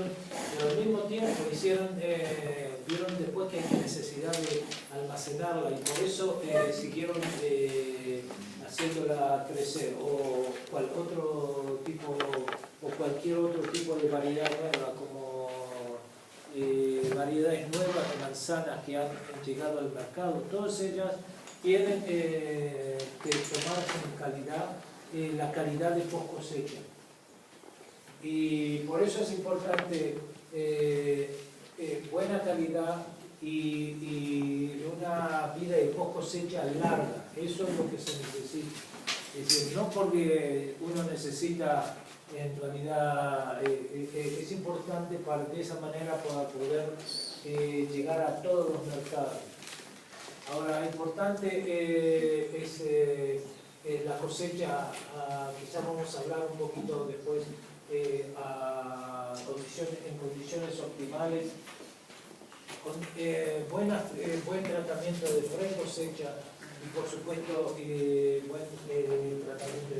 producción, pero al mismo tiempo vieron después que hay necesidad de almacenarla y por eso siguieron haciéndola crecer, o cualquier otro tipo de variedad nueva, como variedades nuevas de manzanas que han llegado al mercado. Todas ellas tienen que tomarse en calidad, la calidad de post cosecha. Y por eso es importante buena calidad y una vida de post cosecha larga. Eso es lo que se necesita. Es decir, no porque uno necesita, en realidad es importante de esa manera para poder llegar a todos los mercados. Ahora, importante es la cosecha, quizás vamos a hablar un poquito después, en condiciones optimales, con buen tratamiento de pre-cosecha y por supuesto buen tratamiento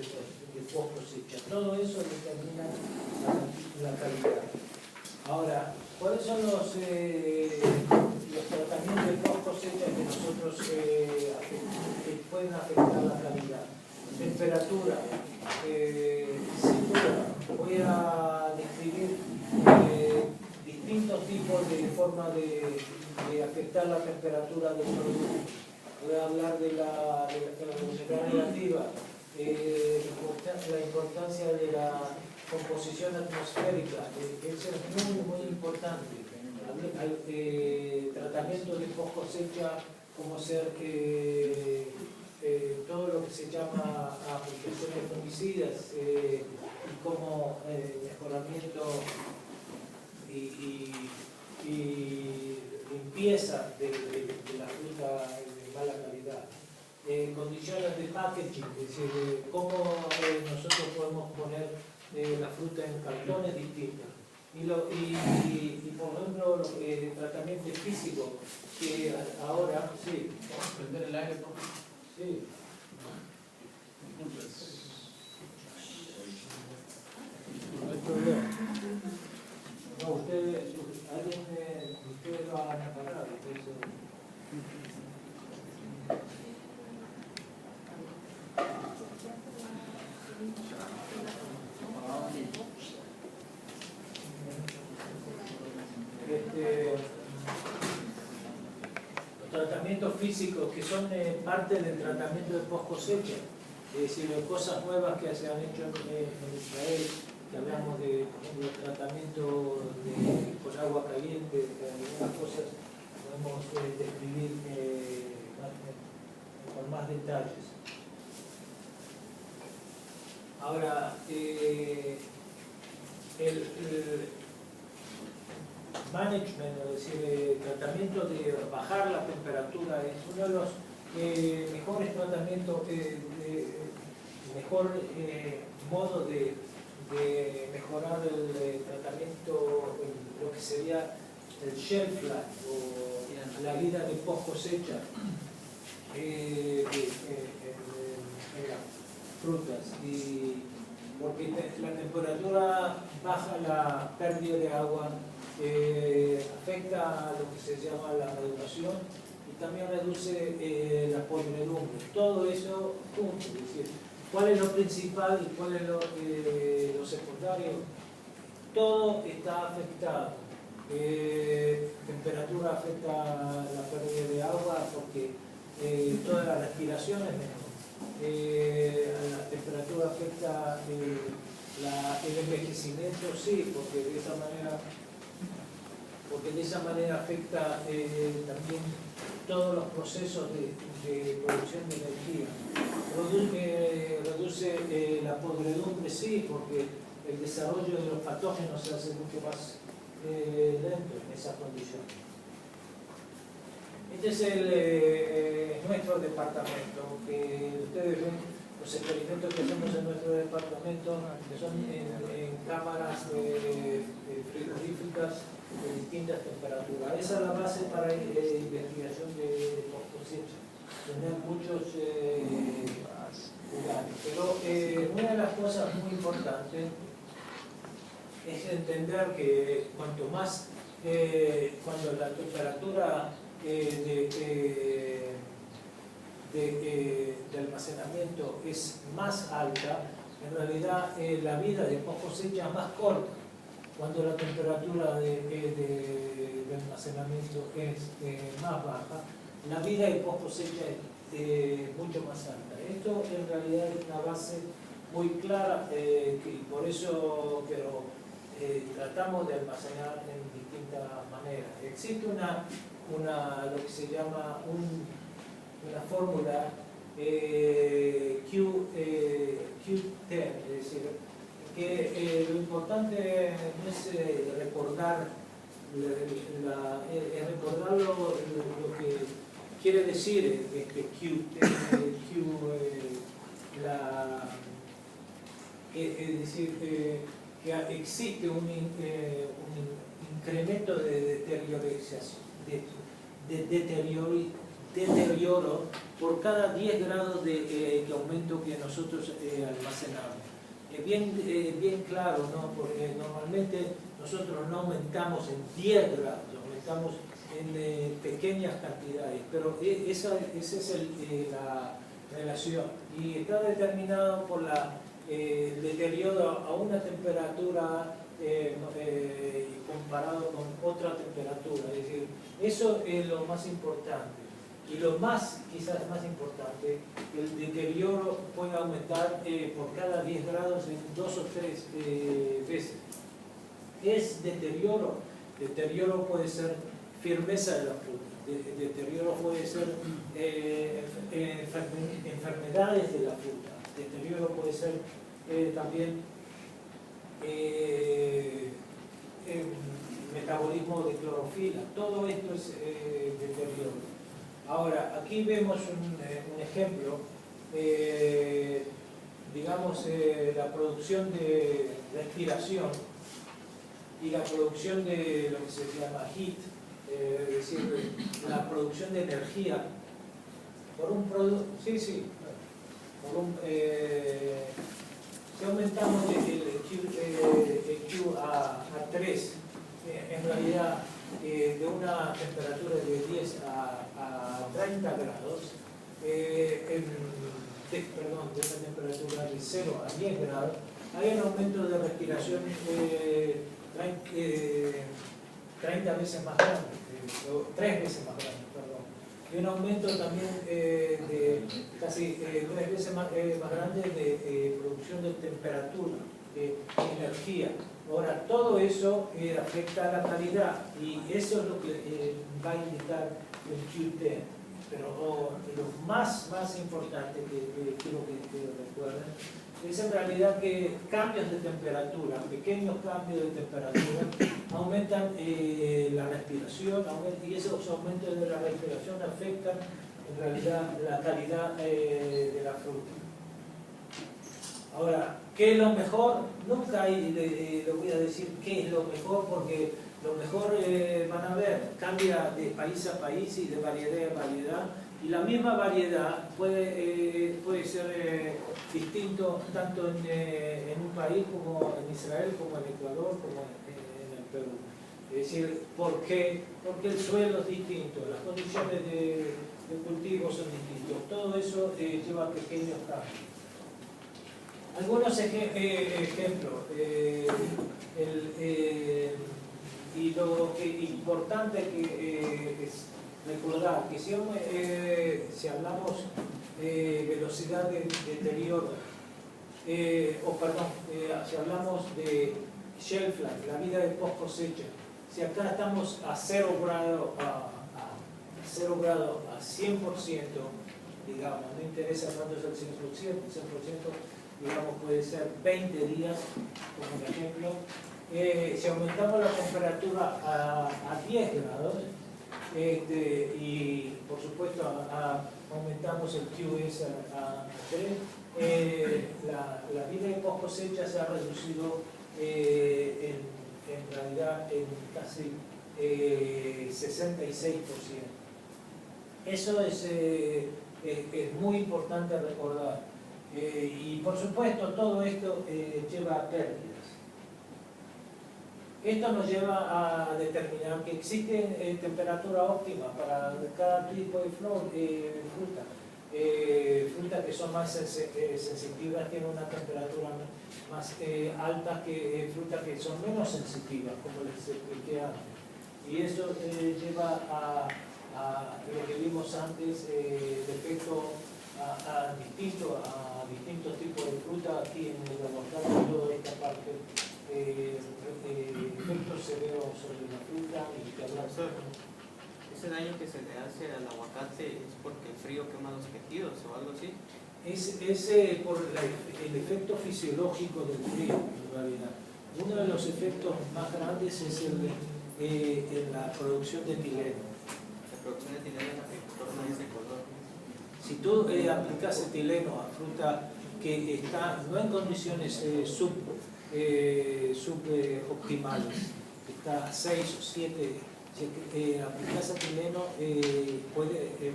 de post-cosecha. Todo eso determina la calidad. Ahora, ¿cuáles son los tratamientos de post-cosecha que nosotros que pueden afectar la calidad? Temperatura. Sin duda, voy a describir distintos tipos de forma de afectar la temperatura del producto. Voy a hablar de la velocidad negativa, la importancia de la composición atmosférica, eso es muy, muy importante. Tratamiento de post cosecha, como ser todo lo que se llama aplicaciones fungicidas y como mejoramiento y limpieza de la fruta de mala calidad. Condiciones de packaging, es decir, cómo nosotros podemos poner la fruta en cartones distintos. Y por ejemplo, el tratamiento físico, que ahora, sí. ¿Vamos a prender el aire, por favor? Sí. No hay problema. No, ustedes lo van a parar. Los tratamientos físicos que son parte del tratamiento de post cosecha, es decir, cosas nuevas que se han hecho en Israel, que hablamos de, por ejemplo, el tratamiento con agua caliente, algunas cosas podemos describir con más detalles. Ahora, el management, es decir, el tratamiento de bajar la temperatura es uno de los mejores tratamientos, mejor modo de mejorar el tratamiento, lo que sería el shelf life o la vida de post cosecha en las frutas, y porque la temperatura baja la pérdida de agua, afecta a lo que se llama la maduración y también reduce la podredumbre. Todo eso junto, es decir, ¿cuál es lo principal y cuál es lo secundario? Todo está afectado. Temperatura afecta la pérdida de agua porque toda la respiración es menor. La temperatura afecta el envejecimiento, sí, porque de esa manera afecta también todos los procesos de producción de energía. Reduce la podredumbre, sí, porque el desarrollo de los patógenos se hace mucho más lento en esas condiciones. Este es nuestro departamento, que ustedes ven los experimentos que hacemos en nuestro departamento, que son en cámaras frigoríficas de distintas temperaturas. Esa es la base para investigación de post cosecha, tener muchos lugares. Pero una de las cosas muy importantes es entender que cuanto más, cuando la temperatura de almacenamiento es más alta, en realidad la vida de post cosecha es más corta. Cuando la temperatura de almacenamiento es más baja, la vida de post cosecha es mucho más alta. Esto en realidad es una base muy clara y por eso tratamos de almacenar en distintas maneras. Existe lo que se llama una fórmula Q10, es decir, que lo importante no es recordar lo que quiere decir este es decir, que existe un incremento de deterioro por cada 10 grados de aumento que nosotros almacenamos. Es bien claro, ¿no? Porque normalmente nosotros no aumentamos en 10 grados, aumentamos en pequeñas cantidades, pero esa es la relación y está determinado por el deterioro a una temperatura comparado con otra temperatura. Es decir, eso es lo más importante. Y lo más, quizás más importante, el deterioro puede aumentar por cada 10 grados en 2 o 3 veces. Es deterioro. Deterioro puede ser firmeza de la fruta. Deterioro puede ser enfermedades de la fruta. Deterioro puede ser también metabolismo de clorofila. Todo esto es deterioro. Ahora, aquí vemos un ejemplo, digamos, la producción de respiración y la producción de lo que se llama heat, es decir, la producción de energía por un producto, si aumentamos el Q a 3, en realidad de una temperatura de 10 a 30 grados, de una temperatura de 0 a 10 grados, hay un aumento de respiración 30 veces más grande, o 3 veces más grande, perdón. Y un aumento también de casi 3 veces más grande de producción de temperatura, de energía. Ahora, todo eso afecta a la calidad y eso es lo que va a indicar el Q10. Pero lo más importante que quiero que recuerden es en realidad que cambios de temperatura, pequeños cambios de temperatura, aumentan la respiración y esos aumentos de la respiración afectan en realidad la calidad de la fruta. Ahora, ¿qué es lo mejor? Nunca le voy a decir qué es lo mejor, porque lo mejor van a ver, cambia de país a país y de variedad a variedad, y la misma variedad puede ser distinto tanto en un país como en Israel, como en Ecuador, como en el Perú. Es decir, ¿por qué? Porque el suelo es distinto, las condiciones de cultivo son distintas, todo eso lleva a pequeños cambios. Algunos ejemplos, y lo importante que es recordar que si hablamos de velocidad de deterioro, si hablamos de shelf life, la vida de post cosecha, si acá estamos a 0 grados a 100%, digamos, no interesa cuánto es el 100%, digamos, puede ser 20 días, como un ejemplo. Si aumentamos la temperatura a 10 grados, y por supuesto aumentamos el QS a 3, la vida de post cosecha se ha reducido en realidad en casi 66%. Eso es muy importante recordar. Y por supuesto todo esto lleva a pérdidas. Esto nos lleva a determinar que existe temperatura óptima para cada tipo de fruta. Frutas que son más sensitivas tienen una temperatura más alta que frutas que son menos sensitivas, como les expliqué antes. Y eso lleva a lo que vimos antes, el efecto a distintos tipos de fruta. Aquí en el aguacate, toda esta parte, efectos severos sobre la fruta y que hablan. ¿Ese daño que se le hace al aguacate es porque el frío quema los tejidos o algo así? Es por el efecto fisiológico del frío, en realidad. Uno de los efectos más grandes es en la producción de etileno. La producción de etileno es la que torna ese color. Si tú aplicas etileno a fruta que está no en condiciones suboptimales, está a 6 o 7, si aplicas etileno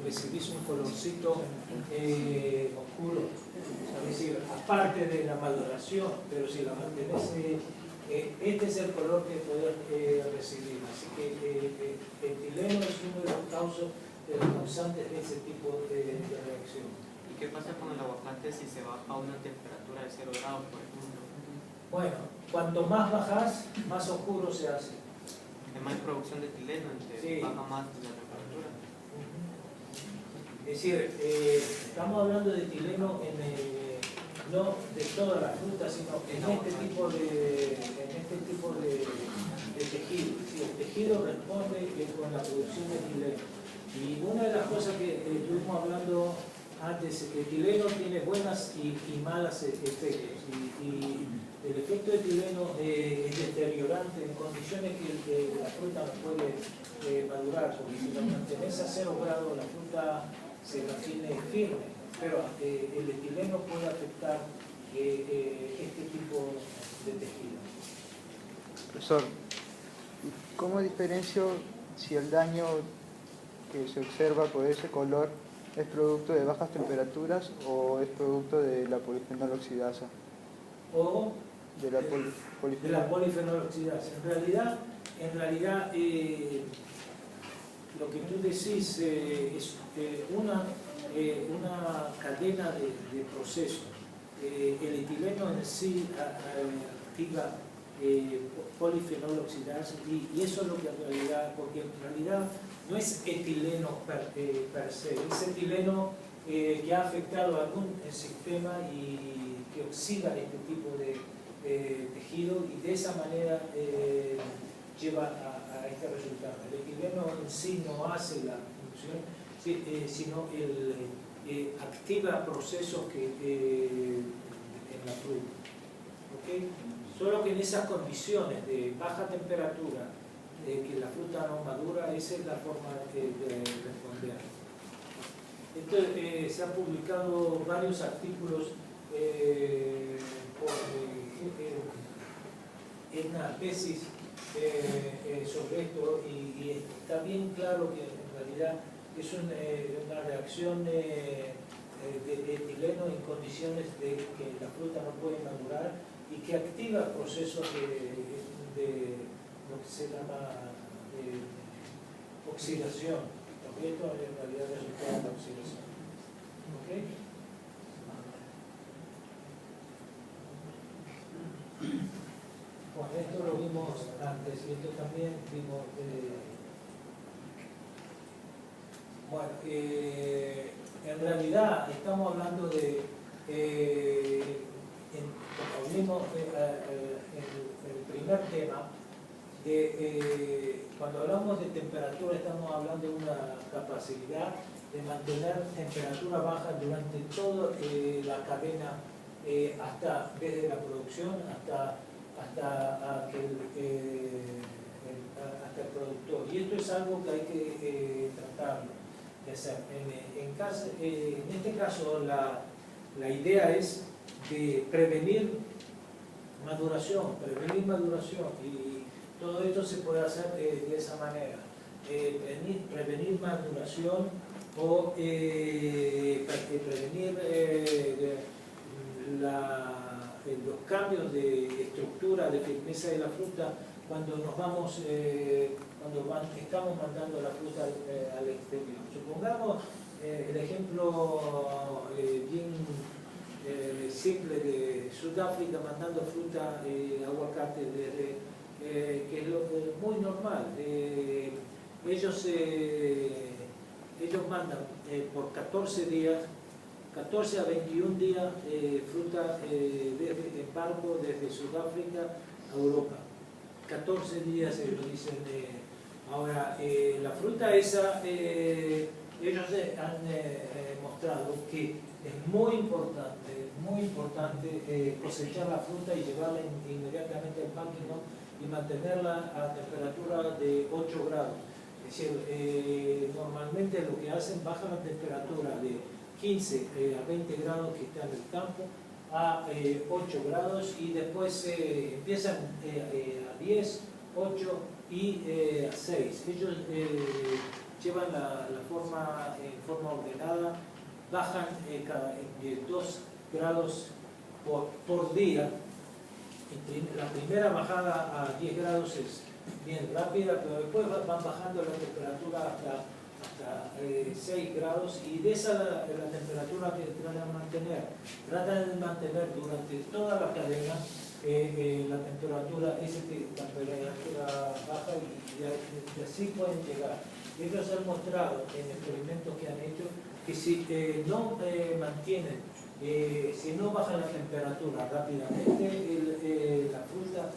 recibís un colorcito oscuro, es decir, aparte de la maduración, pero si la mantenés, este es el color que podés recibir. Así que el etileno es uno de los causantes de ese tipo de reacción. ¿Y qué pasa con el aguacate si se baja a una temperatura de 0 grados, por ejemplo? Bueno, cuanto más bajas, más oscuro se hace. Hay más producción de etileno, entonces Sí. baja más la temperatura. Es decir, estamos hablando de etileno no de todas las frutas, sino en este tipo de tejido. Sí, el tejido responde con la producción de etileno. Y una de las cosas que estuvimos hablando antes, el etileno tiene buenas y malas efectos. Y el efecto de etileno es deteriorante en condiciones que la fruta no puede madurar, porque si la mantenés a 0 grados, la fruta se mantiene firme. Pero el etileno puede afectar este tipo de tejido. Profesor, ¿cómo diferencio si el daño que se observa por ese color es producto de bajas temperaturas o es producto de la polifenol oxidasa? O De la de la polifenol oxidasa. En realidad lo que tú decís es una cadena de procesos. El etileno en sí activa polifenol oxidasa y eso es lo que en realidad, porque en realidad no es etileno per se, es etileno que ha afectado a algún sistema y que oxida este tipo de tejido y de esa manera lleva a este resultado. El etileno en sí no hace la función, sino activa procesos en la fruta. ¿Okay? Solo que en esas condiciones de baja temperatura, que la fruta no madura, esa es la forma de responder. Se han publicado varios artículos en una tesis sobre esto y está bien claro que en realidad es una reacción de etileno en condiciones de que la fruta no puede madurar y que activa procesos de lo que se llama oxidación. Porque esto en realidad resulta de oxidación. ¿Okay? Bueno, esto lo vimos antes y esto también vimos bueno, en realidad estamos hablando de como vimos el primer tema, cuando hablamos de temperatura estamos hablando de una capacidad de mantener temperatura baja durante toda la cadena, desde la producción hasta el productor. Y esto es algo que hay que tratarlo de hacer. En este caso la idea es de prevenir maduración y todo esto se puede hacer de esa manera. Prevenir maduración o prevenir los cambios de estructura, de firmeza de la fruta cuando nos vamos, estamos mandando la fruta al exterior. Supongamos el ejemplo bien simple de Sudáfrica mandando fruta, aguacate, que es muy normal. Ellos mandan por 14 días, 14 a 21 días fruta desde embarco desde Sudáfrica a Europa. 14 días ellos dicen. Ahora, la fruta esa, ellos han mostrado que es muy importante cosechar la fruta y llevarla inmediatamente al packing, ¿no? Y mantenerla a temperatura de 8 grados. Es decir, normalmente lo que hacen, bajan la temperatura de 15 a 20 grados que está en el campo a 8 grados y después empiezan a 10, 8 y a 6. Ellos llevan la forma en forma ordenada, bajan 2 grados por día. La primera bajada a 10 grados es bien rápida, pero después van bajando la temperatura hasta 6 grados y de esa la temperatura que tratan de mantener durante toda la cadena la temperatura baja y así pueden llegar. Ellos han mostrado en experimentos que han hecho que si no mantienen, si no bajan la temperatura rápidamente, la fruta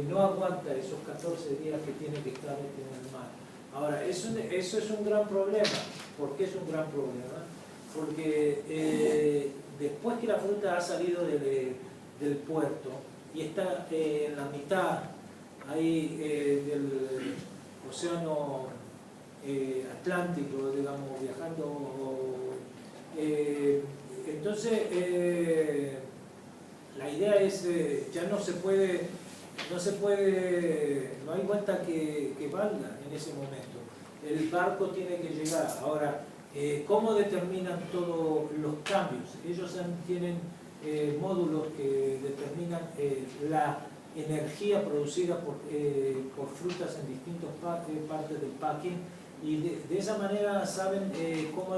no aguanta esos 14 días que tiene que estar en el mar. Ahora, eso es un gran problema. ¿Por qué es un gran problema? Porque después que la fruta ha salido del puerto y está en la mitad ahí del océano Atlántico, digamos, viajando, entonces la idea es, ya no hay vuelta que valga en ese momento. El barco tiene que llegar. Ahora, ¿cómo determinan todos los cambios? Ellos tienen módulos que determinan la energía producida por frutas en distintas partes del packing y de esa manera saben cómo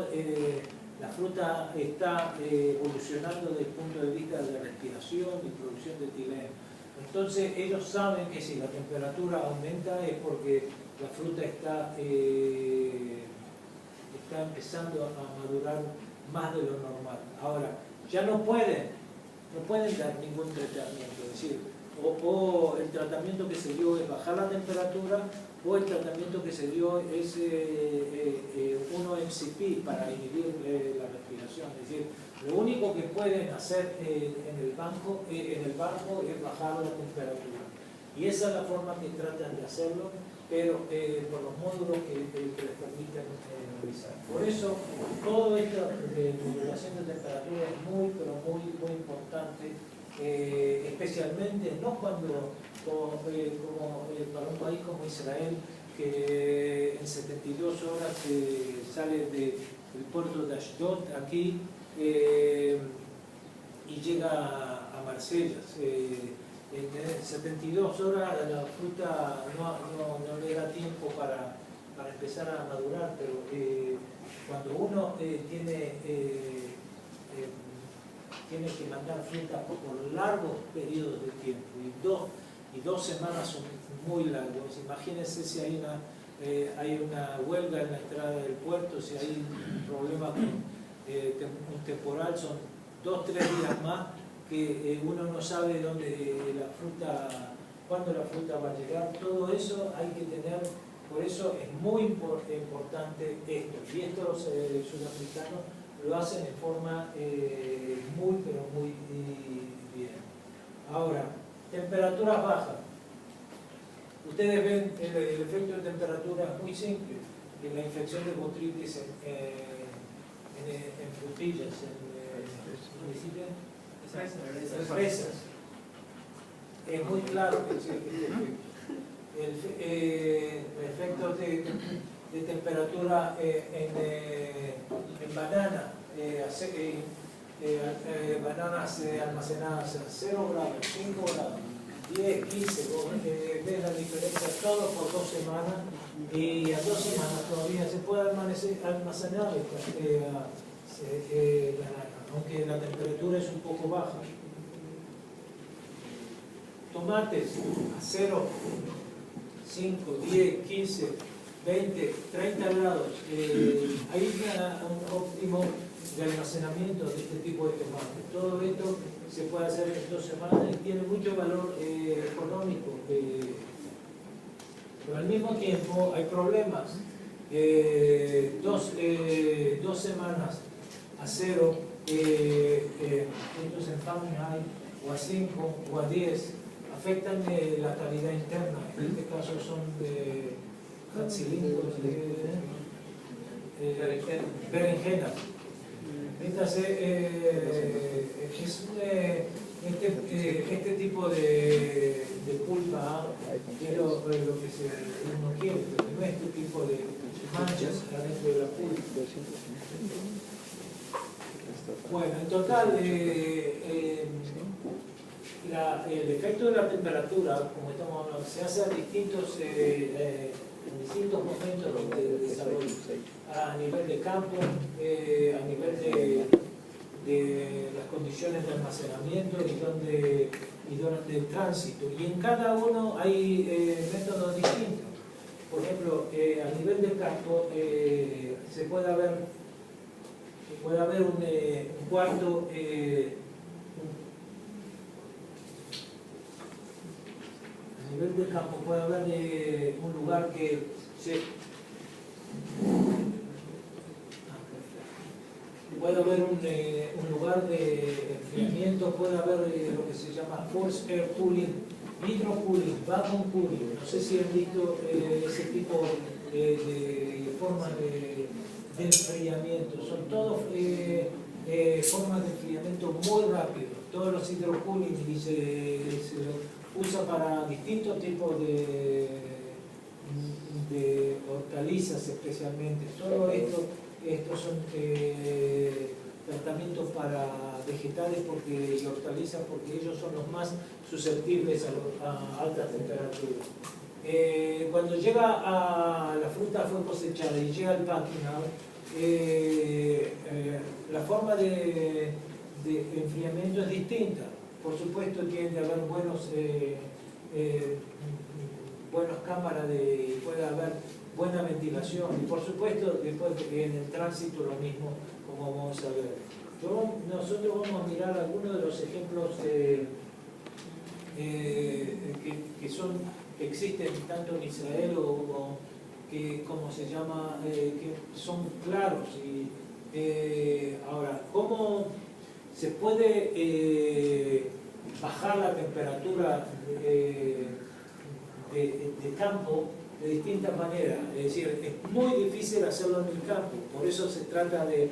la fruta está evolucionando desde el punto de vista de respiración y producción de etileno. Entonces ellos saben que si la temperatura aumenta es porque la fruta está empezando a madurar más de lo normal. Ahora, ya no pueden dar ningún tratamiento, es decir, o el tratamiento que se dio es bajar la temperatura o el tratamiento que se dio es 1-MCP para inhibir la respiración. Es decir, lo único que pueden hacer en el barco es bajar la temperatura. Y esa es la forma que tratan de hacerlo, pero por los módulos que les permiten realizar. Por eso, todo esto de modulación de temperatura es muy importante, especialmente no cuando, para un país como Israel, que en 72 horas sale del puerto de Ashdod aquí y llega a Marsella. En 72 horas la fruta no le da tiempo para empezar a madurar, pero cuando uno tiene que mandar fruta por largos periodos de tiempo y dos semanas son muy largos. Imagínense si hay una huelga en la entrada del puerto, si hay un problema con un temporal, son 2-3 días más que uno no sabe cuándo la fruta va a llegar. Todo eso hay que tener, por eso es muy importante esto. Y esto los sudafricanos lo hacen en forma muy bien. Ahora, temperaturas bajas. Ustedes ven el efecto de temperatura es muy simple, que la infección de botritis en frutillas, fresas. Es muy claro el efecto de temperatura en banana, bananas almacenadas a 0 grados, 5 grados. 10, 15, vos ves la diferencia, todo por 2 semanas, y a 2 semanas todavía se puede almacenar la naranja, aunque la temperatura es un poco baja. Tomates a 0, 5, 10, 15, 20, 30 grados. Hay un óptimo de almacenamiento de este tipo de tomates. Todo esto se puede hacer en 2 semanas y tiene mucho valor económico. Pero al mismo tiempo hay problemas. 2 semanas a 0, puntos en Fahrenheit, o a 5 o a 10, afectan la calidad interna. En este caso son de cilindros, berenjenas. Este tipo de pulpa es lo que uno quiere, pero no este tipo de manchas adentro de la pulpa. Bueno, en total, el efecto de la temperatura, como estamos hablando, se hace en distintos momentos de desarrollo, a nivel de campo, a nivel de las condiciones de almacenamiento y de tránsito. Y en cada uno hay métodos distintos. Por ejemplo, a nivel de campo se puede haber un cuarto, a nivel de campo puede haber un lugar que puede haber un lugar de enfriamiento, puede haber lo que se llama forced air cooling, microcooling, vacuum cooling. No sé si han visto ese tipo de formas de enfriamiento. Son todos formas de enfriamiento muy rápido. Todos los hidrocooling y se usa para distintos tipos de hortalizas especialmente. Todo estos son tratamientos para vegetales y hortalizas porque ellos son los más susceptibles a altas temperaturas. Cuando llega a la fruta fue cosechada y llega al packing house, la forma de enfriamiento es distinta. Por supuesto tiende a haber buenas cámaras, puede haber buena ventilación y por supuesto después en el tránsito lo mismo, como vamos a ver. Nosotros vamos a mirar algunos de los ejemplos que existen tanto en Israel como se llama, que son claros. Ahora, ¿cómo se puede bajar la temperatura de campo de distintas maneras? Es decir, es muy difícil hacerlo en el campo, por eso se trata de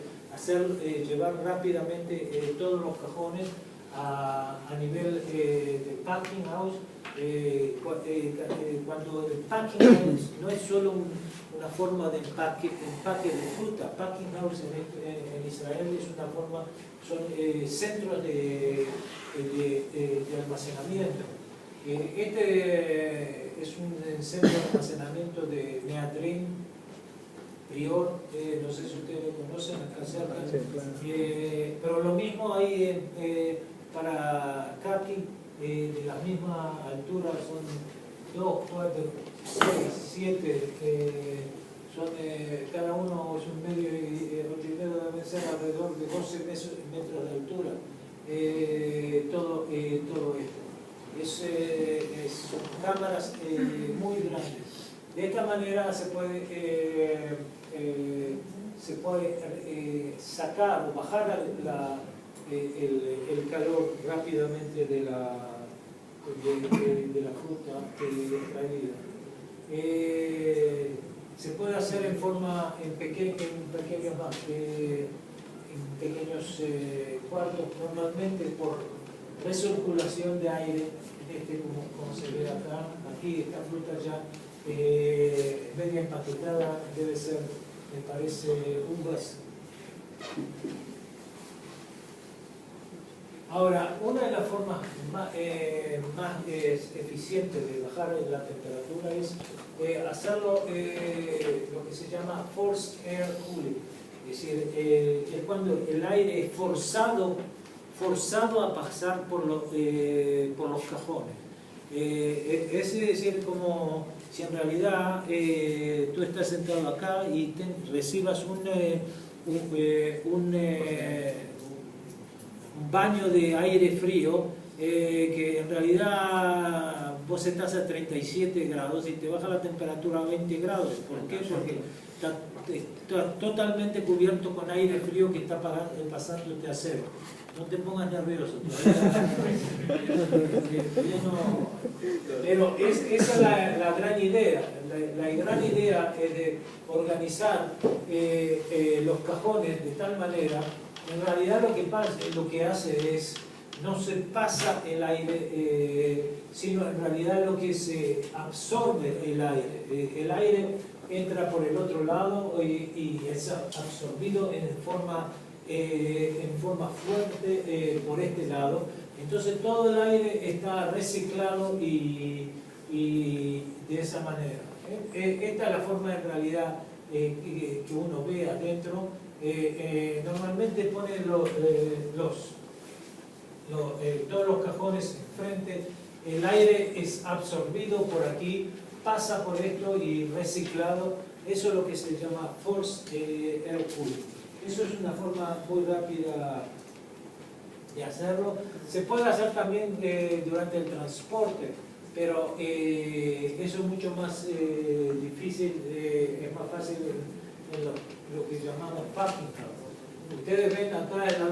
llevar rápidamente todos los cajones a nivel de packing house. Cuando el packing house no es solo una forma de empaque de fruta, packing house en Israel es una forma, son centros de almacenamiento. Este es un centro de almacenamiento de Neatrin, Prior, no sé si ustedes lo conocen, acá cerca. Sí, claro. Pero lo mismo hay para Kaki, de la misma altura, son 2, 4, 6, 7, cada uno es 1,5 metros, deben ser alrededor de 12 metros de altura. Todo esto. Son cámaras muy grandes. De esta manera se puede sacar o bajar el calor rápidamente de la fruta extraída. Se puede hacer en pequeños cuartos, normalmente por recirculación de aire, como se ve acá. Aquí esta fruta ya media empaquetada, debe ser, me parece, uvas. Ahora, una de las formas más eficientes de bajar la temperatura es hacerlo lo que se llama forced air cooling. Es decir, es cuando el aire es forzado a pasar por los cajones. Es decir, como si en realidad tú estás sentado acá y recibas un baño de aire frío, que en realidad vos estás a 37 grados y te baja la temperatura a 20 grados. ¿Por qué? Porque está totalmente cubierto con aire frío que está pasándote a cero. No te pongas nervioso. Pero esa es la gran idea. La gran idea es de organizar los cajones de tal manera. En realidad lo que hace es, no se pasa el aire, sino en realidad lo que se absorbe el aire. El aire entra por el otro lado y es absorbido en forma fuerte por este lado. Entonces todo el aire está reciclado y de esa manera. Esta es la forma en realidad que uno ve adentro. Normalmente ponen todos los cajones enfrente, el aire es absorbido por aquí, pasa por esto y reciclado. Eso es lo que se llama forced air cooling. Eso es una forma muy rápida de hacerlo. Se puede hacer también durante el transporte, pero eso es mucho más difícil, es más fácil en lo que llamamos parking house. Ustedes ven acá la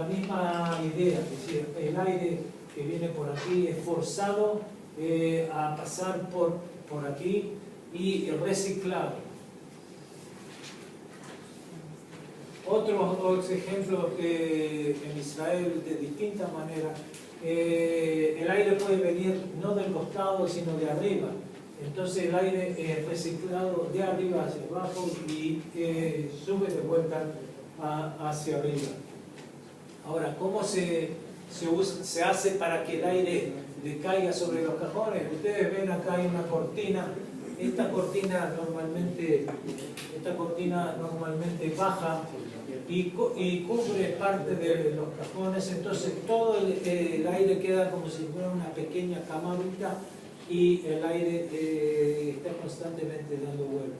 misma idea, es decir, el aire que viene por aquí es forzado a pasar por aquí y reciclado. Otros ejemplos en Israel de distintas maneras, el aire puede venir no del costado sino de arriba. Entonces el aire es reciclado de arriba hacia abajo y sube de vuelta hacia arriba. Ahora, ¿cómo se hace para que el aire decaiga sobre los cajones? Ustedes ven acá hay una cortina. Esta cortina normalmente baja y cubre parte de los cajones, entonces todo el aire queda como si fuera una pequeña camarita y el aire está constantemente dando vueltas.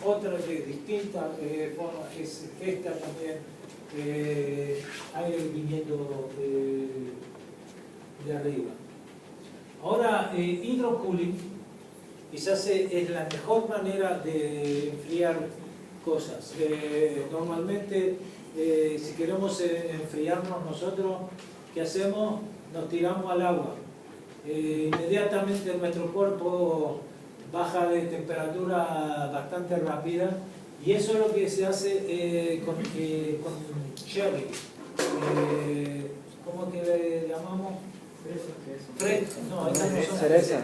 Otra de distintas formas es esta también, aire viniendo de arriba. Ahora, hydrocooling quizás es la mejor manera de enfriar cosas. Normalmente, si queremos enfriarnos nosotros, ¿qué hacemos? Nos tiramos al agua. Inmediatamente nuestro cuerpo baja de temperatura bastante rápida y eso es lo que se hace con cherry. ¿Cómo que le llamamos? Cereza.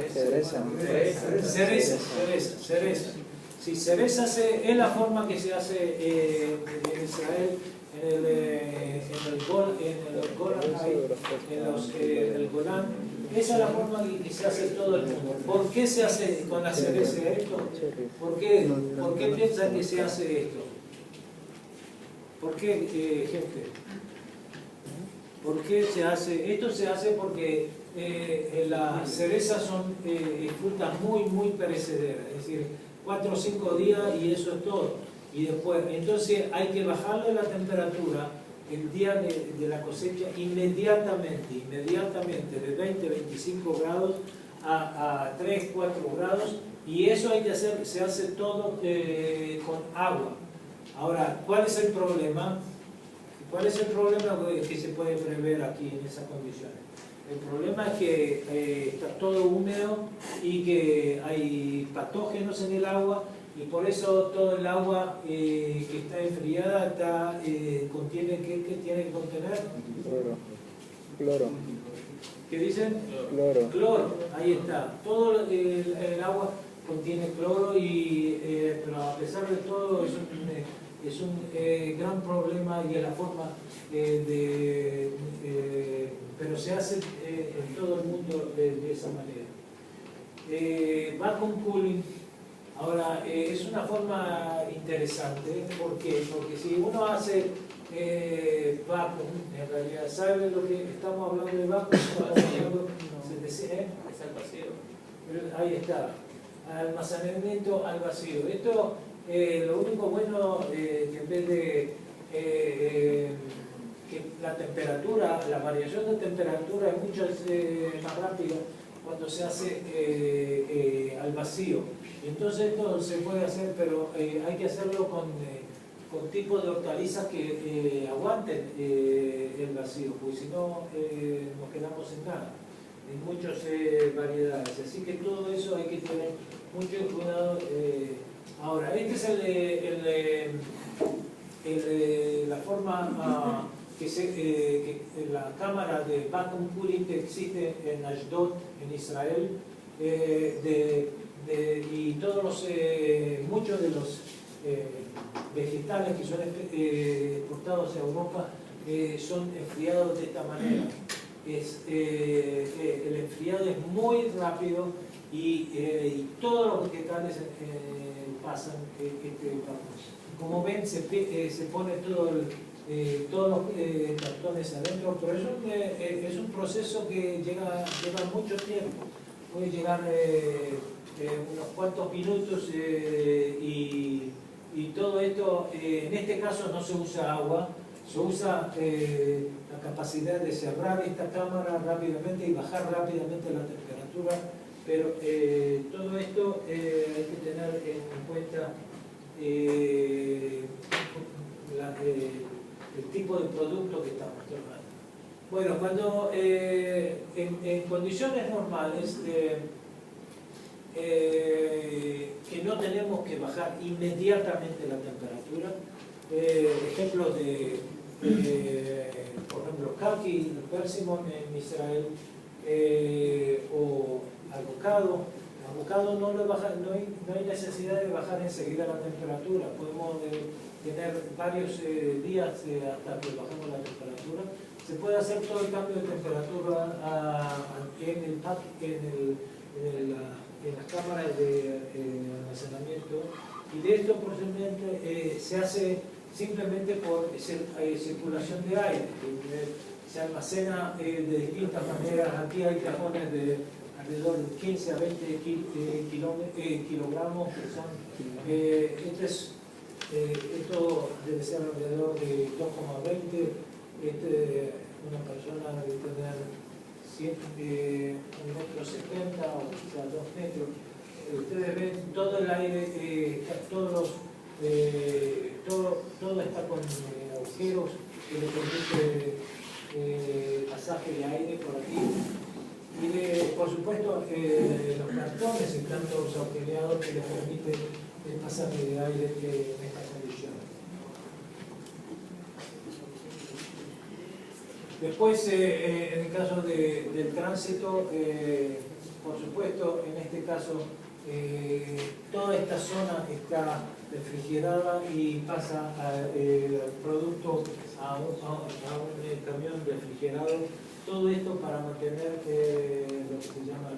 Sí, cereza es la forma que se hace en Israel, en el Golán. Esa es la forma que se hace todo el mundo. ¿Por qué se hace con la cereza esto? ¿Por qué piensan que se hace esto? ¿Por qué, gente? ¿Por qué se hace? Esto se hace porque las cerezas son frutas muy perecederas, es decir, 4 o 5 días y eso es todo. Y después, entonces hay que bajarle la temperatura el día de la cosecha inmediatamente, de 20 a 25 grados a 3 4 grados, y eso se hace todo con agua. Ahora, ¿cuál es el problema? ¿Cuál es el problema que se puede prever aquí en esas condiciones? El problema es que está todo húmedo y que hay patógenos en el agua y por eso todo el agua que está enfriada contiene, ¿qué tiene que contener? Cloro. ¿Qué dicen? Cloro. Cloro, ahí está. Todo el agua contiene cloro, pero a pesar de todo Es un gran problema y es la forma pero se hace en todo el mundo de esa manera. Vacuum cooling, ahora es una forma interesante. ¿Por qué? Porque si uno hace vacuum, en realidad, ¿sabe lo que estamos hablando de vacuum? Es al vacío. Ahí está, almacenamiento al vacío. Esto, lo único bueno, que en vez de que la temperatura, la variación de temperatura es mucho más rápida cuando se hace al vacío. Y entonces esto se puede hacer, pero hay que hacerlo con tipos de hortalizas que aguanten el vacío, porque si no nos quedamos sin nada. En muchas variedades, así que todo eso hay que tener mucho cuidado. Ahora, esta es la forma que la cámara de vacuum cooling que existe en Ashdod, en Israel, y todos muchos de los vegetales que son exportados a Europa son enfriados de esta manera. El enfriado es muy rápido y todos los vegetales pasan como ven, se pone todos los cartones adentro, pero es un proceso que lleva mucho tiempo. Puede llegar unos cuantos minutos y todo esto, en este caso no se usa agua, se usa la capacidad de cerrar esta cámara rápidamente y bajar rápidamente la temperatura, pero todo esto hay que tener en cuenta el tipo de producto que estamos tomando. Bueno, cuando en condiciones normales que no tenemos que bajar inmediatamente la temperatura, ejemplos de por ejemplo kaki, persimmon en Israel, o avocado no hay necesidad de bajar enseguida la temperatura, podemos tener varios días hasta que bajemos la temperatura. Se puede hacer todo el cambio de temperatura en las cámaras de almacenamiento, y de esto posiblemente se hace simplemente por circulación de aire. Se almacena de distintas maneras. Aquí hay cajones de alrededor de 15 a 20 kilogramos que son, esto debe ser alrededor de 2,20. Una persona debe tener 1,70 m o quizás 2 metros. Ustedes ven todo el aire, todo está con agujeros que le permite pasaje de aire por aquí. Y por supuesto los cartones están todos agujereados que les permiten el pasaje de aire en estas condiciones. Después, en el caso del tránsito, por supuesto, en este caso, toda esta zona está refrigerada y pasa el producto a un camión refrigerado. Todo esto para mantener lo que se llama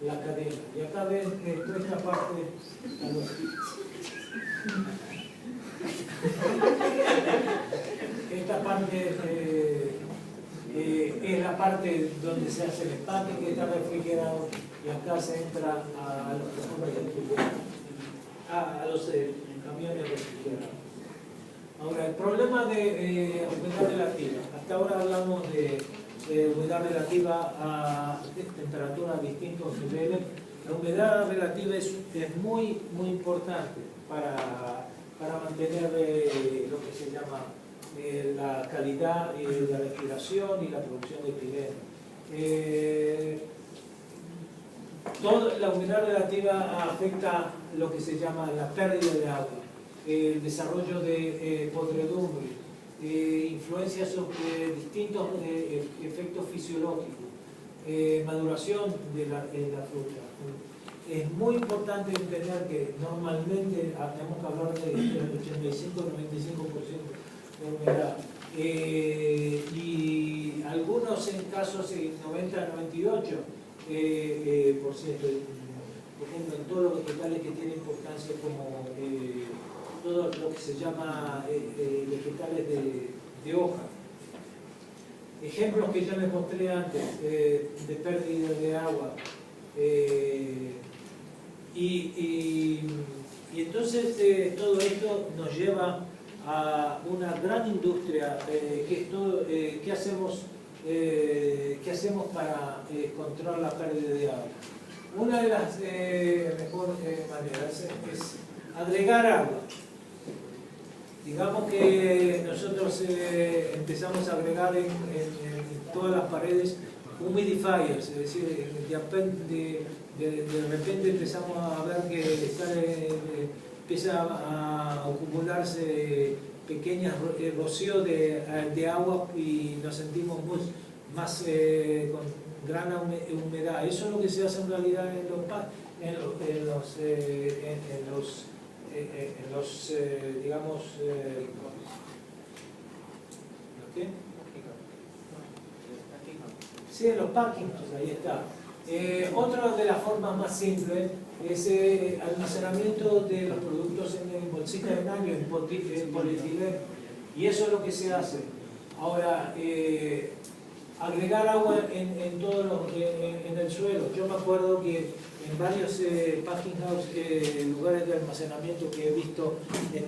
la cadena. Y acá ven toda esta parte. Esta parte es la parte donde se hace el empaque, que está refrigerado, y acá se entra a los camiones refrigerados. Ahora, el problema de humedad relativa. Hasta ahora hablamos de humedad relativa a temperaturas a distintos niveles. La humedad relativa es muy importante para mantener lo que se llama la calidad de la respiración y la producción de etileno. Toda la humedad relativa afecta lo que se llama la pérdida de agua, el desarrollo de podredumbre, influencia sobre distintos efectos fisiológicos, maduración de la fruta. es muy importante entender que normalmente tenemos que hablar del 85-95% de humedad. Y algunos en casos 90-98%, por ejemplo, en todos los vegetales que tienen importancia como todo lo que se llama vegetales de hoja. Ejemplos que ya les mostré antes de pérdida de agua. Y entonces todo esto nos lleva a una gran industria que es todo, ¿qué hacemos para controlar la pérdida de agua? Una de las mejores maneras es agregar agua. Digamos que nosotros empezamos a agregar en todas las paredes humidifiers, es decir, de repente empezamos a ver que empieza a acumularse pequeñas rocíos de agua y nos sentimos más con gran humedad. Eso es lo que se hace en realidad digamos, ¿qué? Sí, en los parking lots, ahí está. Otra de las formas más simples es almacenamiento de los productos en bolsitas de nylon, en polietileno. Y eso es lo que se hace. Ahora, agregar agua en el suelo. Yo me acuerdo que en varios packing house, lugares de almacenamiento que he visto en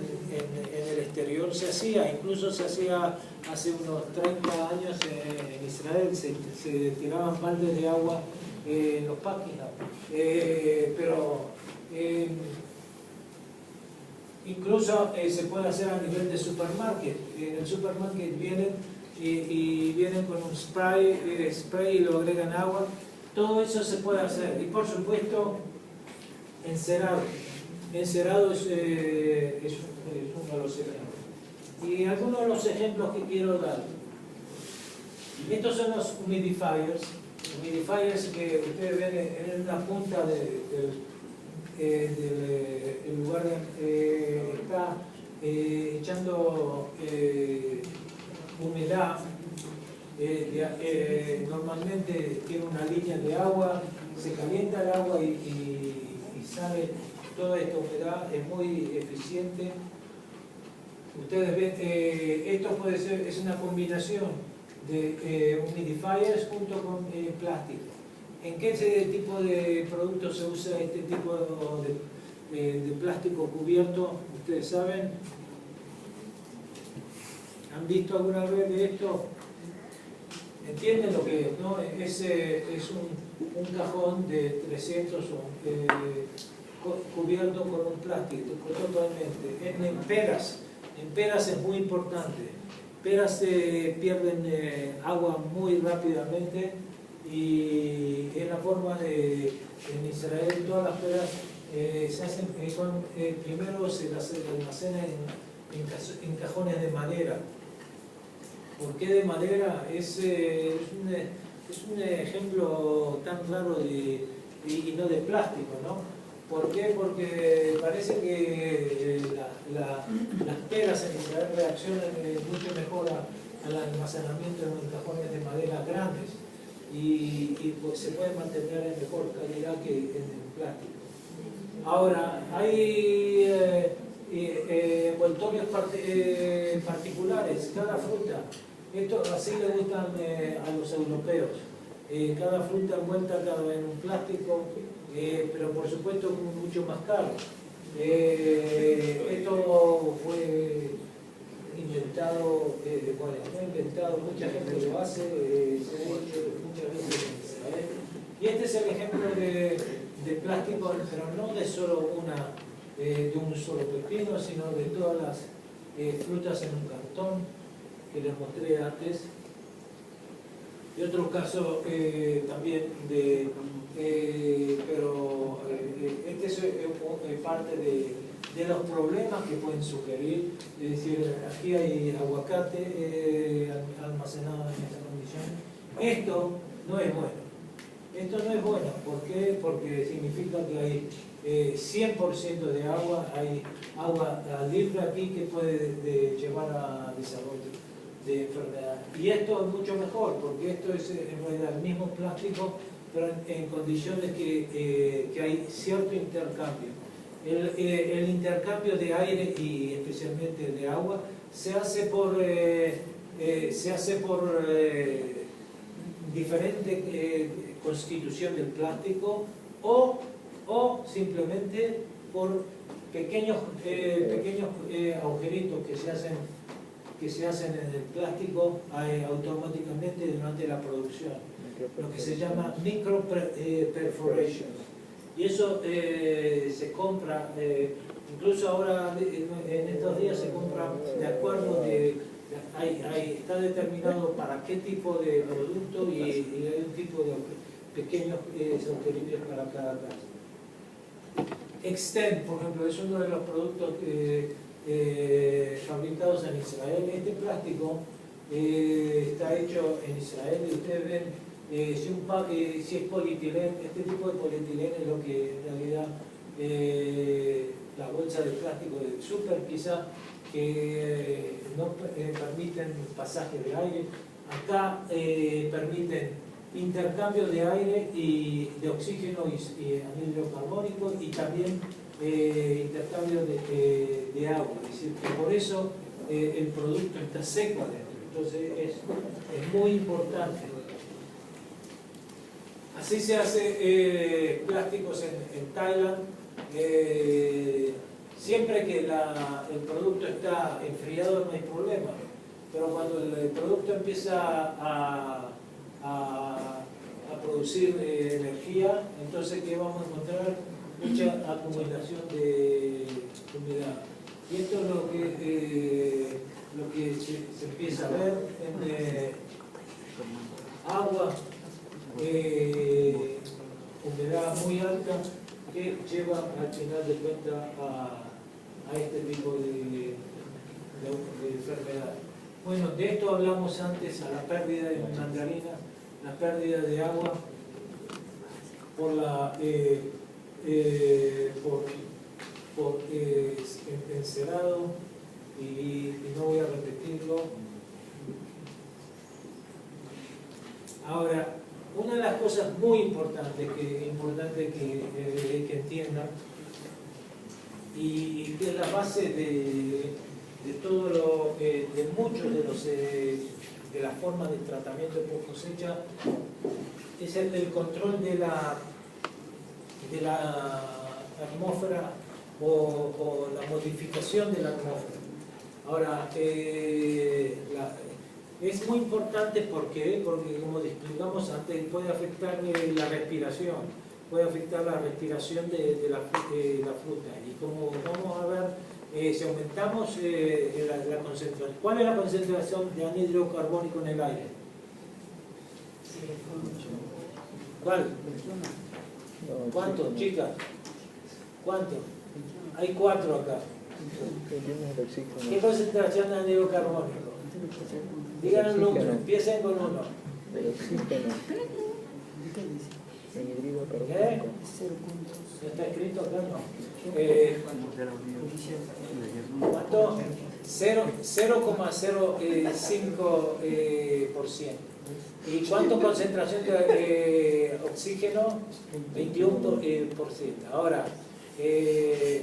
el exterior se hacía, incluso se hacía hace unos 30 años en Israel, se tiraban baldes de agua en los packing house. Pero incluso se puede hacer a nivel de supermarket. En el supermarket vienen con un spray y lo agregan agua. Todo eso se puede hacer. Y por supuesto, encerado. Encerado es uno de los ejemplos. Y algunos de los ejemplos que quiero dar. Estos son los humidifiers. Humidifiers que ustedes ven en una punta del lugar está echando humedad. Normalmente tiene una línea de agua, se calienta el agua y sale toda esta humedad, es muy eficiente. Ustedes ven, esto puede ser, es una combinación de humidifiers junto con plástico. ¿En qué tipo de productos se usa este tipo de plástico cubierto? Ustedes saben, ¿han visto alguna vez de esto? ¿Entienden lo que es? ¿No? Es un cajón de 300 cubierto con un plástico totalmente. En peras es muy importante. Peras pierden agua muy rápidamente y es la forma en Israel todas las peras se hacen primero se las almacenan en cajones de madera. ¿Por qué de madera? Es un ejemplo tan raro y no de plástico, ¿no? ¿Por qué? Porque parece que las peras en Israel reaccionan mucho mejor al almacenamiento en cajones de madera grandes y pues se pueden mantener en mejor calidad que en el plástico. Ahora, hay envoltorios particulares, cada fruta. Esto así le gustan a los europeos. Cada fruta envuelta en un plástico, pero por supuesto mucho más caro. Esto fue inventado, mucha gente lo hace, se ha hecho muchas veces en Israel. Y este es el ejemplo de plástico, pero no de solo de un solo pepino, sino de todas las frutas en un cartón que les mostré antes. Y otro caso también pero este es parte de los problemas que pueden sugerir. Es decir, aquí hay aguacate almacenado en esta condición. Esto no es bueno. Esto no es bueno. ¿Por qué? Porque significa que hay 100% de agua, hay agua libre aquí que puede llevar a desarrollo de enfermedades. Y esto es mucho mejor, porque esto es en realidad el mismo plástico, pero en condiciones que hay cierto intercambio. El intercambio de aire y especialmente de agua se hace por diferente constitución del plástico o simplemente por pequeños agujeritos que se hacen en el plástico automáticamente durante la producción, lo que se llama micro perforation. Y eso se compra, incluso ahora en estos días se compra de acuerdo está determinado para qué tipo de producto y hay un tipo de pequeños agujeritos para cada caso. Extend, por ejemplo, es uno de los productos fabricados en Israel. Este plástico está hecho en Israel y ustedes ven si es polietileno. Este tipo de polietileno es lo que en realidad la bolsa de plástico del súper quizá que no permiten pasaje de aire. Acá permiten intercambio de aire y de oxígeno y anhídrido carbónico y también intercambio de agua. Es decir, que por eso el producto está seco adentro. Entonces es muy importante. Así se hace plásticos en Tailandia. Siempre que el producto está enfriado no hay problema. Pero cuando el producto empieza a producir energía, entonces ¿qué vamos a encontrar? Mucha acumulación de humedad. Y esto es lo que se empieza a ver en agua, humedad muy alta, que lleva al final de cuentas a este tipo de enfermedad. Bueno, de esto hablamos antes, a la pérdida de mandarina, la pérdida de agua por encerado, y no voy a repetirlo. Ahora, una de las cosas muy importantes que entiendan, y que es la base de todo de muchos de las formas de tratamiento por cosecha, es el control de la atmósfera o la modificación de la atmósfera. Ahora, es muy importante porque como explicamos antes, puede afectar la respiración, puede afectar la respiración de la fruta. Y como vamos a ver, si aumentamos la concentración, ¿cuál es la concentración de anhídrido carbónico en el aire? ¿Cuál? ¿Cuánto, chicas? ¿Cuánto? Hay 4 acá. ¿Qué concentración de anhídrido carbónico? Digan el número, empiecen con 1. El oxígeno. Anhídrido carbónico. ¿No está escrito acá? No. ¿Cuánto? 0,05%. ¿Y cuánto concentración de oxígeno? 21%. Ahora,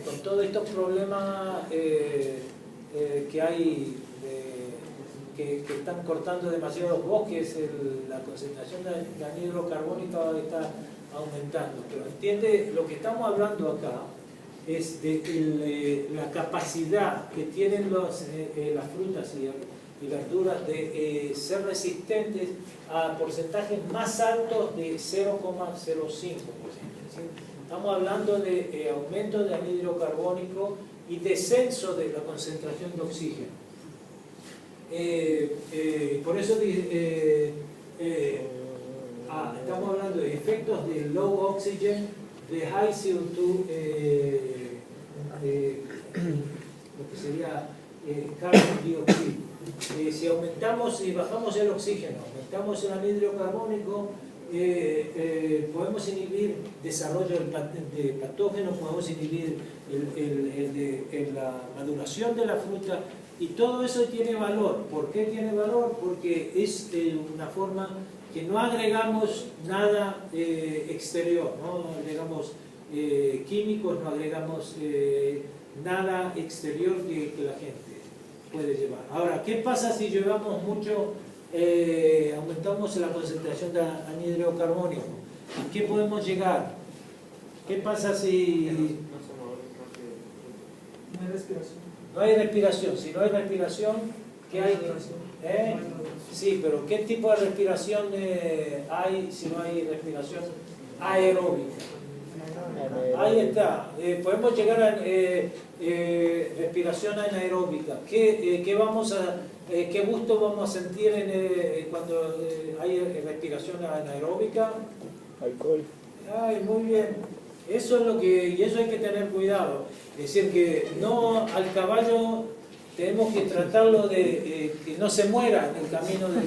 con todos estos problemas que hay, que están cortando demasiados bosques, la concentración de anhídrido carbónico está aumentando. Pero entiende, lo que estamos hablando acá es de la capacidad que tienen las frutas y verduras de ser resistentes a porcentajes más altos de 0,05%. Estamos hablando de aumento de anhídrido carbónico y descenso de la concentración de oxígeno. Por eso estamos hablando de efectos de low oxygen, de high CO2, lo que sería carbon dioxide. Si aumentamos y bajamos el oxígeno, aumentamos el anhídrido carbónico, podemos inhibir desarrollo de patógenos, podemos inhibir la maduración de la fruta, y todo eso tiene valor. ¿Por qué tiene valor? Porque es una forma que no agregamos nada exterior, no agregamos químicos, no agregamos nada exterior que la gente puede llevar. Ahora, ¿qué pasa si llevamos mucho, aumentamos la concentración de anhídrido carbónico? ¿A qué podemos llegar? ¿Qué pasa si No se mueve rápido. No hay respiración. no hay respiración? Si no hay respiración, ¿qué hay? Sí, pero ¿qué tipo de respiración hay si no hay respiración aeróbica? Ahí está. Podemos llegar a respiración anaeróbica. ¿Qué gusto vamos a sentir cuando hay respiración anaeróbica? Alcohol. Ay, muy bien. Eso es y eso hay que tener cuidado. Es decir, que no al caballo tenemos que tratarlo de que no se muera en el camino de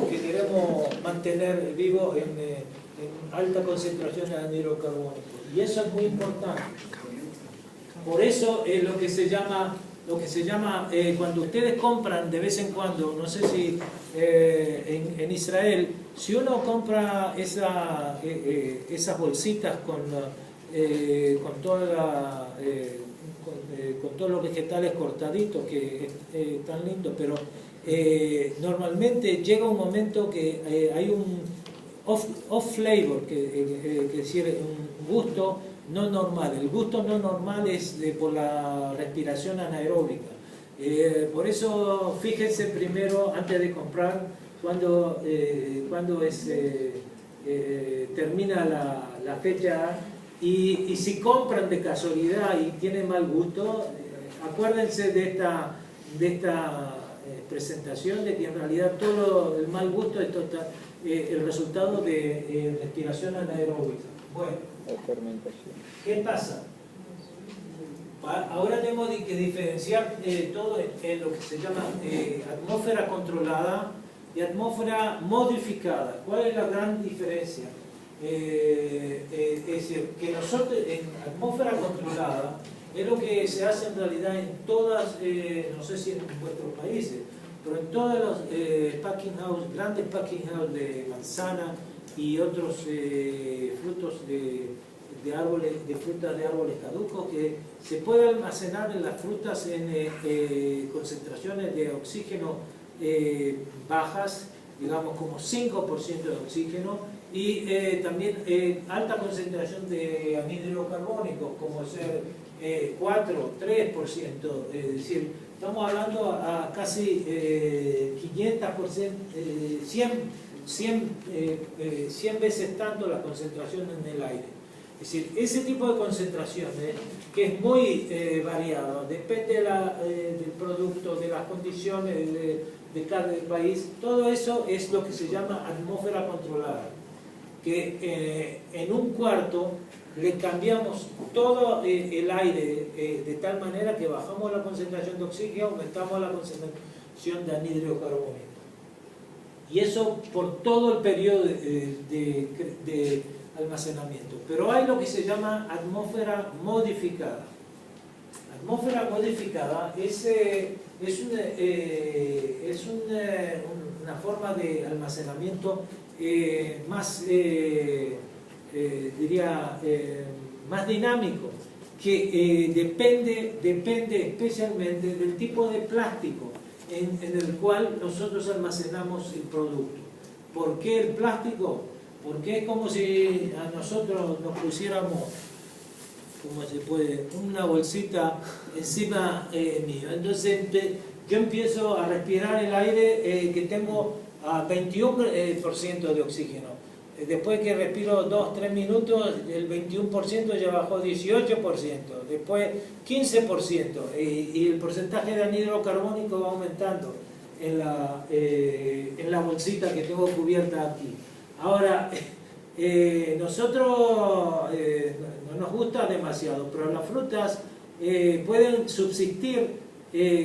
que queremos mantener vivo en alta concentración de anhídrido carbónico. Y eso es muy importante. Por eso es lo que se llama cuando ustedes compran de vez en cuando, no sé si en Israel, si uno compra esas bolsitas con todos los vegetales cortaditos, que es tan lindo, pero normalmente llega un momento que hay un off flavor, que decir un gusto no normal. El gusto no normal es por la respiración anaeróbica. Por eso fíjense primero antes de comprar cuando termina la fecha, y si compran de casualidad y tienen mal gusto, acuérdense de esta presentación, de que en realidad todo el mal gusto es el resultado de respiración anaeróbica. Bueno, ¿qué pasa? Ahora tenemos que diferenciar todo en lo que se llama atmósfera controlada y atmósfera modificada. ¿Cuál es la gran diferencia? Es decir, que nosotros en atmósfera controlada es lo que se hace en realidad en todas, no sé si en vuestros países, pero en todos los packing house, grandes packing house de manzana y otros frutos de árboles, de frutas de árboles caducos, que se puede almacenar en las frutas en concentraciones de oxígeno bajas, digamos como 5% de oxígeno, y también alta concentración de anhídrido carbónico, como ser 4, 3%, es decir, estamos hablando a casi 500%, 100 veces tanto la concentración en el aire. Es decir, ese tipo de concentraciones, que es muy variado, depende del producto, de las condiciones de cada país, todo eso es lo que se llama atmósfera controlada, que en un cuarto le cambiamos todo el aire de tal manera que bajamos la concentración de oxígeno, aumentamos la concentración de anhídrido carbónico. Y eso por todo el periodo de almacenamiento. Pero hay lo que se llama atmósfera modificada. Atmósfera modificada es una forma de almacenamiento más, más dinámico, que depende especialmente del tipo de plástico en el cual nosotros almacenamos el producto. ¿Por qué el plástico? Porque es como si a nosotros nos pusiéramos, ¿cómo se puede?, una bolsita encima mío. Entonces yo empiezo a respirar el aire que tengo a 21% de oxígeno. Después que respiro 2-3 minutos, el 21% ya bajó 18%, después 15%, y el porcentaje de anhídrido carbónico va aumentando en la bolsita que tengo cubierta aquí. Ahora, nosotros no nos gusta demasiado, pero las frutas pueden subsistir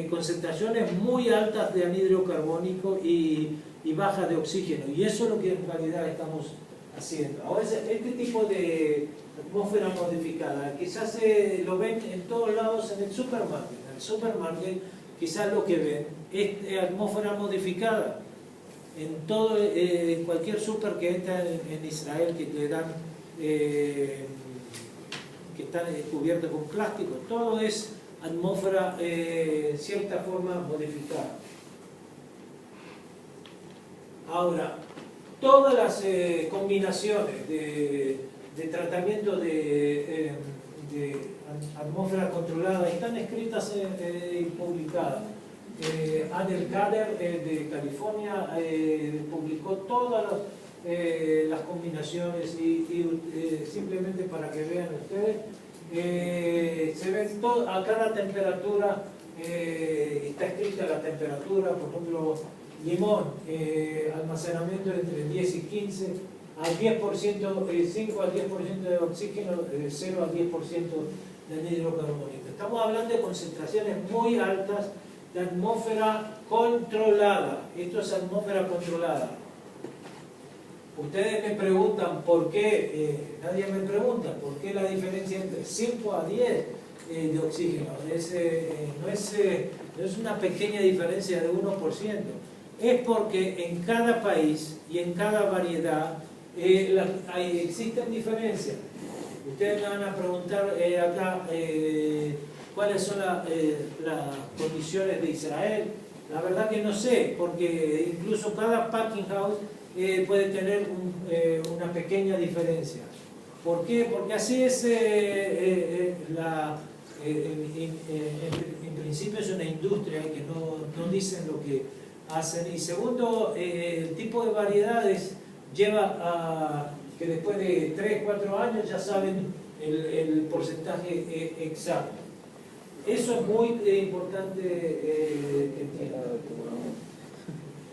concentraciones muy altas de anhídrido carbónico y y baja de oxígeno. Y eso es lo que en realidad estamos haciendo. Ahora, este tipo de atmósfera modificada, quizás lo ven en todos lados en el supermarket. En el supermarket quizás lo que ven es atmósfera modificada. En cualquier super que entra en Israel, que le dan, que están cubiertos con plástico, todo es atmósfera en cierta forma modificada. Ahora, todas las combinaciones de tratamiento de atmósfera controlada están escritas y publicadas. Adel Kader de California publicó todas las combinaciones y simplemente para que vean ustedes, se ven a cada temperatura, está escrita la temperatura, por ejemplo, limón, almacenamiento entre 10 y 15, al 10%, 5 al 10% de oxígeno, 0 al 10% de anhídrido carbónico. Estamos hablando de concentraciones muy altas de atmósfera controlada. Esto es atmósfera controlada. Ustedes me preguntan por qué, nadie me pregunta, por qué la diferencia entre 5 a 10 de oxígeno. No es una pequeña diferencia de 1%. Es porque en cada país y en cada variedad existen diferencias. Ustedes me van a preguntar acá cuáles son las condiciones de Israel. La verdad que no sé, porque incluso cada packing house puede tener una pequeña diferencia. ¿Por qué? Porque así es, en principio es una industria que no dicen lo que hacen. Y segundo, el tipo de variedades lleva a que después de 3-4 años ya saben el porcentaje exacto. Eso es muy importante que entiendan.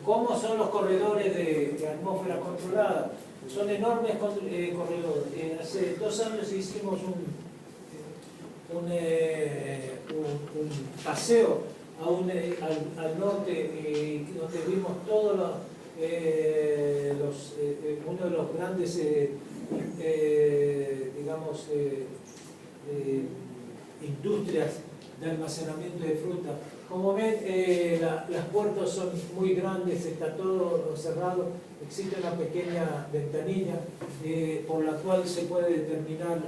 ¿Cómo son los corredores de atmósfera controlada? Son enormes corredores. Hace 2 años hicimos un paseo al norte, donde vimos todos uno de los grandes, digamos, industrias de almacenamiento de fruta. Como ven, las puertas son muy grandes, está todo cerrado, existe una pequeña ventanilla por la cual se puede determinar,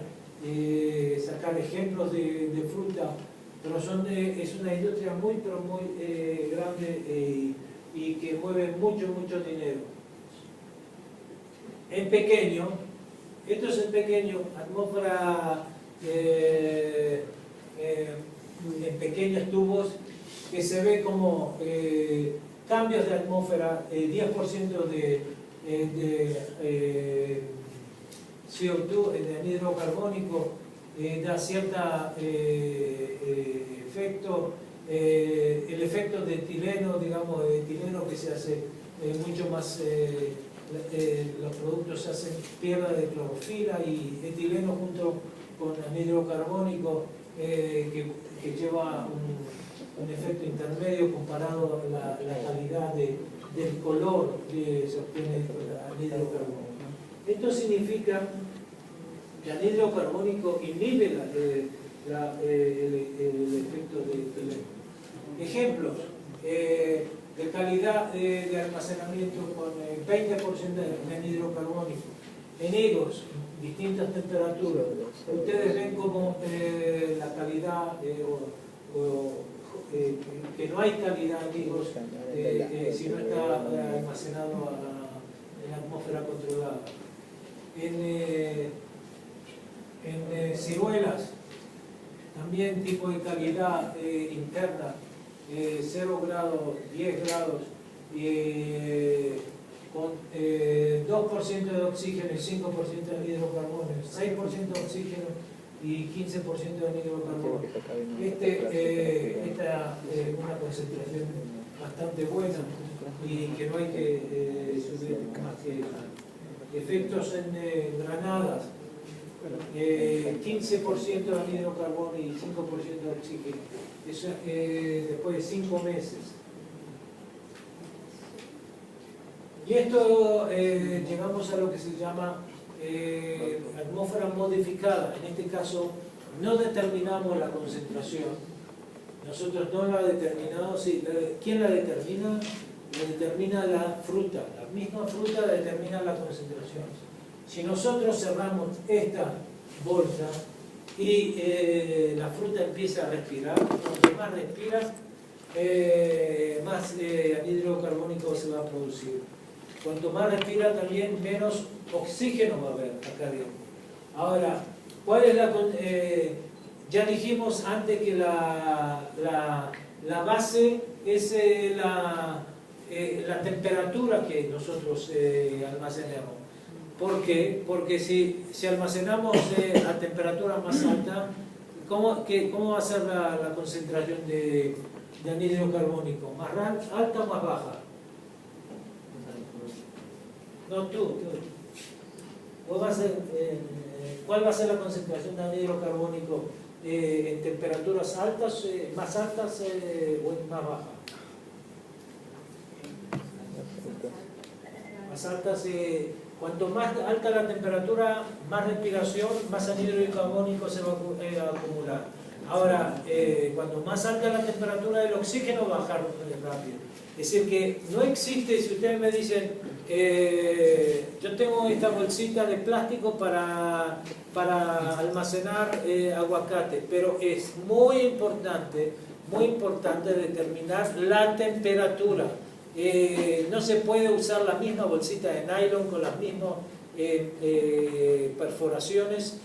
sacar ejemplos de fruta, pero es una industria muy grande y que mueve mucho dinero. En pequeño, esto es en pequeño, atmósfera en pequeños tubos, que se ve como cambios de atmósfera, 10% de CO2, de anhídrido carbónico, da cierto efecto, el efecto de etileno, digamos, de etileno que se hace mucho más, los productos se hacen piedra de clorofila y etileno junto con anhídrido carbónico, que lleva un efecto intermedio comparado a la calidad del color que se obtiene el anhídrido carbónico. Esto significa que el anhídrido carbónico inhibe el efecto de etileno. Ejemplos de calidad de almacenamiento con 20% de anhídrido carbónico. En higos, distintas temperaturas. Ustedes ven como la calidad que no hay calidad en higos si no está almacenado en la atmósfera controlada. En ciruelas, también tipo de calidad interna, 0 grados, 10 grados, con 2% de oxígeno y 5% de anhídrido carbono, 6% de oxígeno y 15% de anhídrido carbono. Esta es una concentración bastante buena y que no hay que subir más que efectos en granadas. 15% de anhídrido carbono y 5% de oxígeno. Eso después de 5 meses. Y esto llegamos a lo que se llama atmósfera modificada. En este caso no determinamos la concentración. Nosotros no la determinamos. Sí, ¿quién la determina? La determina la fruta. La misma fruta determina la concentración. Si nosotros cerramos esta bolsa y la fruta empieza a respirar, cuanto más respira, más anhídrido carbónico se va a producir. Cuanto más respira también, menos oxígeno va a haber acá adentro. Ahora, ¿cuál es ya dijimos antes que la base es la temperatura que nosotros almacenamos. ¿Por qué? Porque si almacenamos a temperatura más alta, ¿cómo va a ser la concentración de anhídrido carbónico? ¿Más alta o más baja? No, tú. ¿Cuál va a ser la concentración de anhídrido carbónico en temperaturas altas, más altas o más bajas? Más altas, cuanto más alta la temperatura, más respiración, más anhídrido carbónico se va a acumular. Ahora, cuando más alta la temperatura, el oxígeno va a bajar rápido. Es decir, que no existe, si ustedes me dicen, yo tengo esta bolsita de plástico para almacenar aguacate, pero es muy importante determinar la temperatura. No se puede usar la misma bolsita de nylon con las mismas perforaciones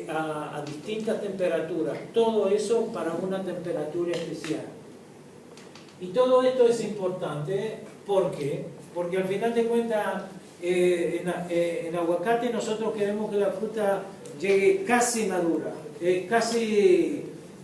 a distintas temperaturas. Todo eso para una temperatura especial. Y todo esto es importante, ¿por qué? Porque al final de cuentas, en aguacate nosotros queremos que la fruta llegue casi madura, casi